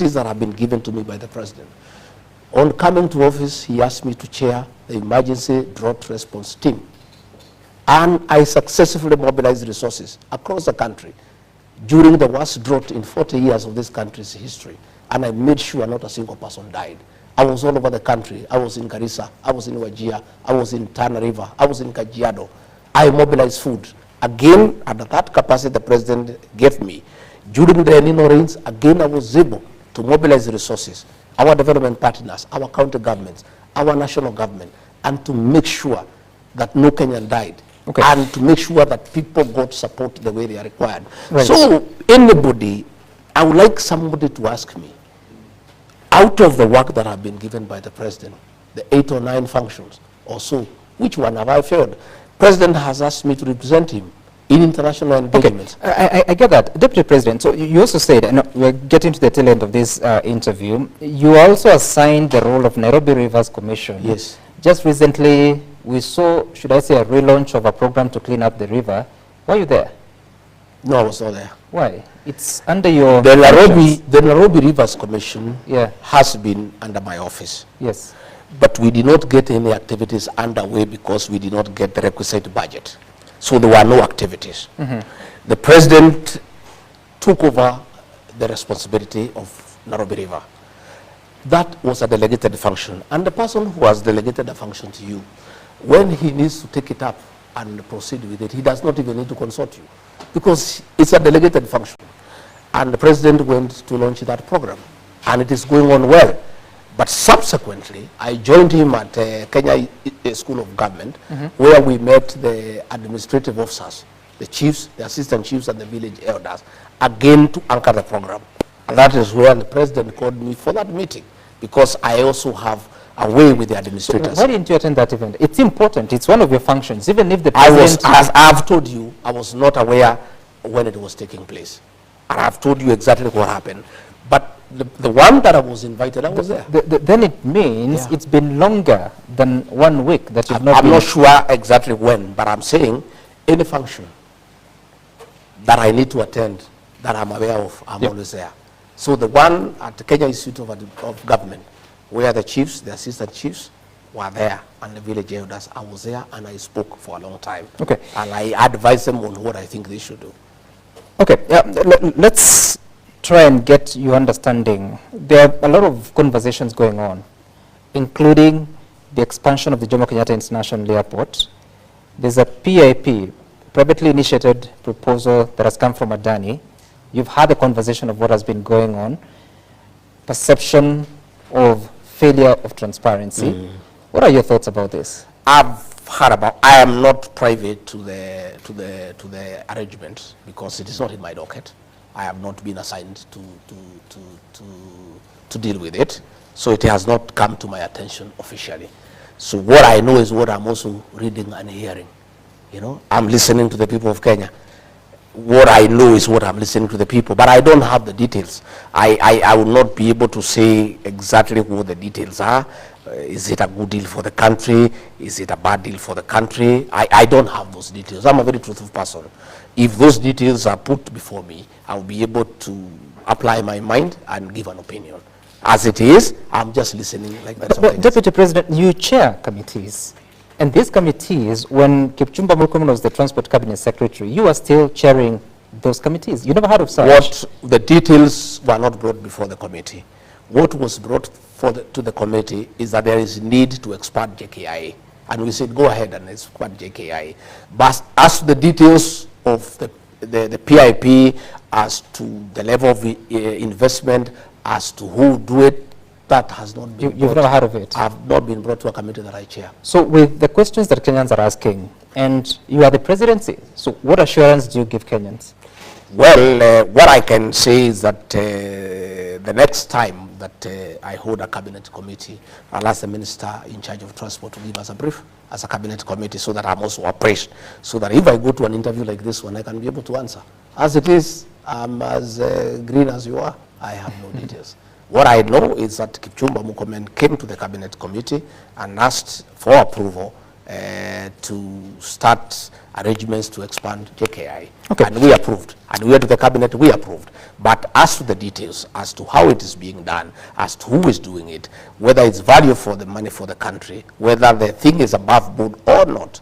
responsibilities that have been given to me by the president. On coming to office, he asked me to chair the emergency drought response team. And I successfully mobilized resources across the country during the worst drought in 40 years of this country's history. And I made sure not a single person died. I was all over the country. I was in Garissa, I was in Jkia, I was in Tana River, I was in Kajiado. I mobilized food. Again, at that capacity the president gave me. During the El Nino rains, again I was able to mobilize resources, our development partners, our county governments, our national government, and to make sure that no Kenyan died. Okay. And to make sure that people got support the way they are required. Right. So anybody, I would like somebody to ask me, out of the work that have been given by the president, the 8 or 9 functions or so, which one have I failed? President has asked me to represent him in international engagements. Okay. I get that. Deputy President, so you also said, and we're getting to the tail end of this interview, you also assigned the role of Nairobi Rivers Commission. Yes. Just recently, we saw, should I say, a relaunch of a program to clean up the river. Were you there? No, I was not there. Why? It's under your... The Nairobi Rivers Commission has been under my office. Yes. But we did not get any activities underway because we did not get the requisite budget. So there were no activities. The president took over the responsibility of Nairobi River. That was a delegated function. And the person who has delegated a function to you, when he needs to take it up and proceed with it, he does not even need to consult you because it's a delegated function. And the president went to launch that program, and it is going on well. But subsequently, I joined him at Kenya School of Government, where we met the administrative officers, the chiefs, the assistant chiefs, and the village elders, again to anchor the program. And that is where the president called me for that meeting, because I also have a way with the administrators. So why didn't you attend that event? It's important. It's one of your functions. Even if the president... as I've told you, I was not aware when it was taking place. And I've told you exactly what happened. But the one that I was invited, I was there. Then it means it's been longer than 1 week that you've not been... I'm not sure exactly when, but I'm saying any function that I need to attend, that I'm aware of, I'm always there. So the one at the Kenya Institute of Government, where the chiefs, the assistant chiefs, were there, and the village elders, I was there, and I spoke for a long time. Okay. And I advised them on what I think they should do. Okay, let's try and get your understanding. There are a lot of conversations going on, including the expansion of the Jomo Kenyatta International Airport. There's a PIP, privately initiated proposal that has come from Adani. You've had a conversation of what has been going on, perception of failure of transparency. What are your thoughts about this? I've heard about. I am not private to the arrangement because it is not in my docket. I have not been assigned to deal with it, so it has not come to my attention officially. So what I know is what I'm also reading and hearing. You know, I'm listening to the people of Kenya. What I know is what I'm listening to the people, but I don't have the details. I will not be able to say exactly what the details are. Is it a good deal for the country? Is it a bad deal for the country? I don't have those details. I'm a very truthful person. If those details are put before me, I'll be able to apply my mind and give an opinion. As it is, I'm just listening like that. But Deputy President, you chair committees. And these committees, when Kipchumba Murkomen was the Transport Cabinet Secretary, you are still chairing those committees. You never heard of such? What the details were not brought before the committee. What was brought to the committee is that there is need to expand Jkia. And we said, go ahead and expand Jkia. But as to the details of the PIP, as to the level of investment, as to who do it, that has not been You've never heard of it? I've not been brought to a committee that I chair. So with the questions that Kenyans are asking, and you are the presidency, so what assurance do you give Kenyans? Well, what I can say is that the next time that I hold a cabinet committee, I'll ask the minister in charge of transport to give us a brief as a cabinet committee so that I'm also appraised, so that if I go to an interview like this one, I can be able to answer. As it is, I'm as green as you are. I have no details. What I know is that Kipchumba Murkomen came to the cabinet committee and asked for approval to start arrangements to expand JKI. Okay. And we approved. And we went to the cabinet, we approved. But as to the details, as to how it is being done, as to who is doing it, whether it's value for the money for the country, whether the thing is above board or not,